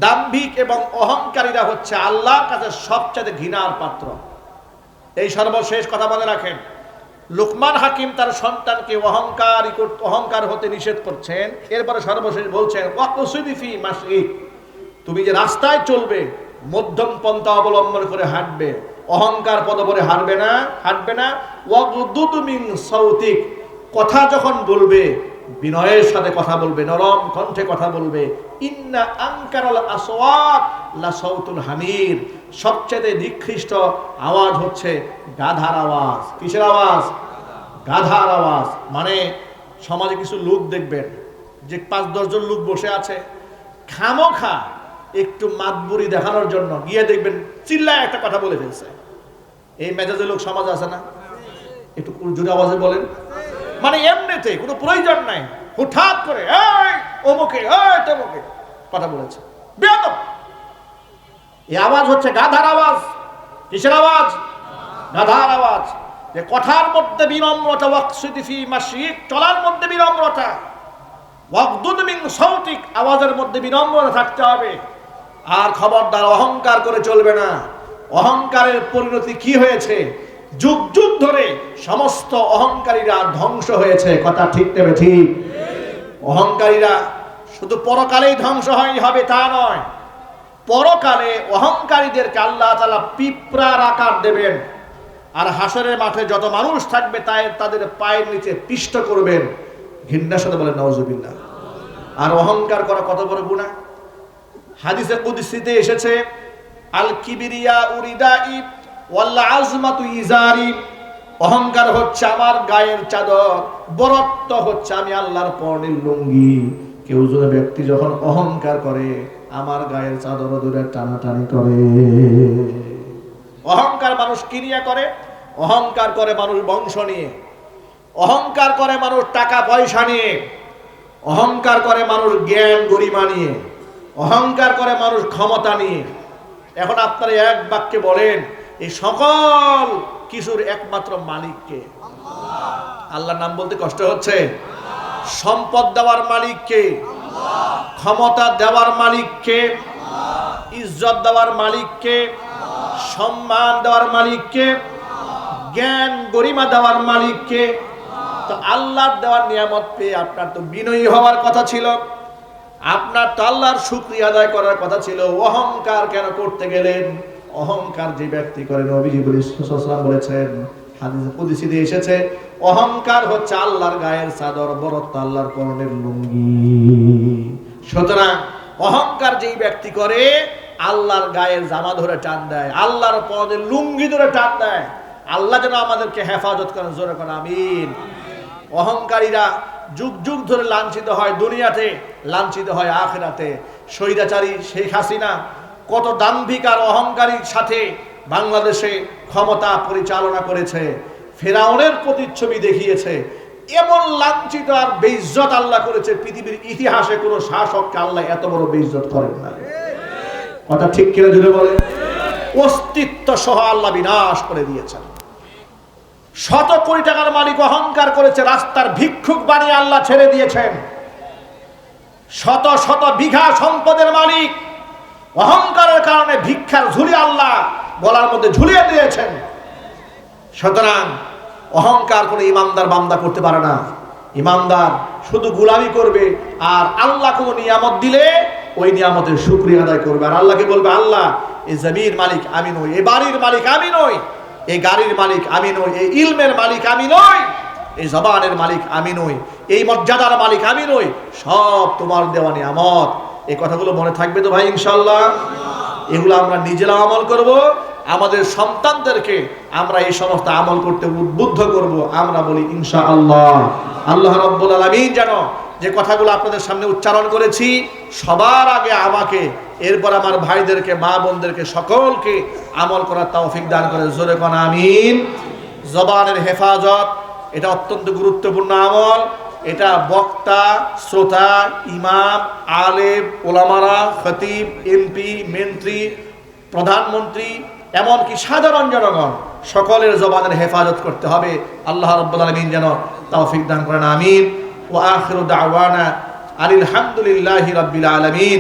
দাম্ভিক এবং অহংকারীরা হচ্ছে আল্লাহর কাছে সবচেয়ে ঘৃণার পাত্র। এই সর্বশেষ কথা মনে রাখেন। লুকমান হাকিম তার সন্তানকে অহংকার হতে নিষেধ করছেন। এরপরে সর্বশেষ বলছেন, ওয়াকসিদি ফি মাশিক, তুমি যে রাস্তায় চলবে মধ্যম পন্থা অবলম্বন করে হাঁটবে, অহংকার পদভরে হাঁটবে না। ওয়াগদুদ মিন সাউতিক, কথা যখন বলবে বিনয়ের সাথে কথা বলবে, নরম কণ্ঠে কথা বলবে। ইন্না আনকারাল আসওয়াত লা সাউতুল হামির, সবচেয়ে নিকৃষ্ট আওয়াজ হচ্ছে গাধার আওয়াজ। কিসের আওয়াজ? গাধার আওয়াজ। মানে সমাজে কিছু লোক দেখবেন যে ৫-১০ জন লোক বসে আছে, খামোখা একটু মাতবুরি দেখানোর জন্য গিয়ে দেখবেন চিল্লায় একটা কথা বলে ফেলছে। এই মেজাজের লোক সমাজ আছে না? একটু জোরে আওয়াজে বলেন। মানে এমনিতে কোনো প্রয়োজন নাই, হঠাৎ করে এই অমুকে এই তমুকে কথা বলেছে, বেয়াদব। এই আওয়াজ হচ্ছে গাধার আওয়াজ। কিসের আওয়াজ? গাধার আওয়াজ। যে কথার মধ্যে বিনম্রতা, ওয়াকসিদি ফি মাশিক, চলার মধ্যে বিনম্রতা, ওয়াগদুদ মিন সাউতিক, আওয়াজের মধ্যে বিনম্রতা থাকতে হবে। আর খবরদার অহংকার করে চলবে না। অহংকারের পরিণতি কি হয়েছে? যুগ যুগ ধরে সমস্ত অহংকারীরা ধ্বংস হয়েছে। কথা ঠিক নেবে ঠিক? অহংকারীরা শুধু পরকালেই ধ্বংস হবে তা নয়, পরকালে অহংকারীদেরকে আল্লাহ তাআলা পিঁপড়ার আকার দেবেন। আর হাসরের মাঠে যত মানুষ থাকবে তাদের পায়ের নিচে পিষ্ট করবেন। ঘৃণার সাথে বলেন নাউজুবিল্লাহ। আর অহংকার করা কত বড় গুনাহ। হাদিসে কুদসিতে এসেছে, আল কিবরিয়া উরিদাই ওয়াল আজমাতু ইজারি, অহংকার হচ্ছে আমার গায়ের চাদর, বরত্ব হচ্ছে আমি আল্লাহর পরনের লুঙ্গি। কেউ যদি ব্যক্তি যখন অহংকার করে আমার গায়ের চাদর ধরে টানাটানি করে। অহংকার মানুষ কি নিয়ে করে? অহংকার করে মানুষ বংশ নিয়ে, অহংকার করে মানুষ টাকা পয়সা নিয়ে, অহংকার করে মানুষ জ্ঞান গরিমা নিয়ে, অহংকার করে মানুষ ক্ষমতা নিয়ে। এখন আপনারা এক বাক্যে বলেন, এই সকল কিছুর একমাত্র মালিককে? আল্লাহর নাম বলতে কষ্ট হচ্ছে। সম্পদ দেওয়ার মালিককে, ক্ষমতা দেওয়ার মালিককে, ইজ্জত দেওয়ার মালিককে, সম্মান দেওয়ার মালিককে, জ্ঞান গরিমা দেওয়ার মালিককে। তো আল্লাহর দেওয়ার নিয়ামত পেয়ে আপনার তো বিনয়ী হওয়ার কথা ছিল, আপনার তো আল্লাহর শুকরিয়া আদায় করার কথা ছিল। অহংকার কেন করতে গেলেন? অহংকার যে ব্যক্তি করে, নবীজি সাল্লাল্লাহু বলেছেন, হাদিসে কুদসিতে এসেছে, অহংকার হচ্ছে আল্লাহর গায়ের চাদর, বরত্ব আল্লাহর পরনের লুঙ্গি। সুতরাং অহংকার যেই ব্যক্তি করে আল্লাহর গায়ের জামা ধরে টান দেয়, আল্লাহর পরনের লুঙ্গি ধরে টান দেয়। আল্লাহ যেন আমাদেরকে হেফাজত করেন, জোরে করেন আমিন। অহংকারীরা যুগ যুগ ধরে লাঞ্ছিত হয় দুনিয়াতে, লাঞ্ছিত হয় আখিরাতে। স্বৈরাচারী শেখ হাসিনা কত দাম্ভিক আর অহংকারীর সাথে বাংলাদেশে ক্ষমতা পরিচালনা করেছে, ফেরাউনের প্রতিচ্ছবি দেখিয়েছে। এমন লাঞ্ছিত আর বেইজ্জত আল্লাহ করেছে, পৃথিবীর ইতিহাসে কোনো শাসককে আল্লাহ এত বড় বেইজ্জত করেন না। কথা ঠিক কিনা জুড়ে বলেন? অস্তিত্ব সহ আল্লাহ বিনাশ করে দিয়েছেন। শত কোটি টাকার মালিক অহংকার করেছে, রাস্তার ভিক্ষুক বানিয়ে আল্লাহ ছেড়ে দিয়েছেন। শত শত বিঘা সম্পদের মালিক অহংকারের কারণে ভিক্ষার ঝুলি আল্লাহ গলার মধ্যে ঝুলিয়ে দিয়েছেন। সুতরাং অহংকার কোনো ইমানদার বান্দা করতে পারে না। ইমানদার শুধু গোলামি করবে, আর আল্লাহ কোনো নিয়ামত দিলে ওই নিয়ামতের শুকরিয়া আদায় করবে। আর আল্লাহকে বলবে, আল্লাহ এই জমির মালিক আমি নই, এই বাড়ির মালিক আমি নই, এই গাড়ির মালিক আমি নই, এই ইলমের মালিক আমি নই, এই জবানের মালিক আমি নই, এই মর্যাদার মালিক আমি নই, সব তোমার দেওয়া নিয়ামত। এই কথাগুলো মনে থাকবে তো ভাই ইনশাআল্লাহ? এগুলো আমরা নিজেরা আমল করব, আমাদের সন্তানদেরকে আমরা এই সমস্ত আমল করতে উদ্বুদ্ধ করব। আমরা বলি ইনশাআল্লাহ। আল্লাহ রাব্বুল আলামিন যেন যে কথাগুলো আপনাদের সামনে উচ্চারণ করেছি, সবার আগে আমাকে, এরপর আমার ভাইদেরকে, মা বোনদেরকে, সকলকে আমল করার তৌফিক দান করে, জোরে কোন আমিন। জবানের হেফাজত এটা অত্যন্ত গুরুত্বপূর্ণ আমল। এটা বক্তা, শ্রোতা, ইমাম, আলেম, ওলামারা, খতিব, এমপি, মন্ত্রী, প্রধানমন্ত্রী, এমনকি সাধারণ জনগণ সকলের জবানের হেফাজত করতে হবে। আল্লাহ রাব্বুল আলামিন যেন তৌফিক দান করেন, আমিন। ওয়া আখিরু দাওয়ানা আলহামদুলিল্লাহি রাব্বিল আলামিন।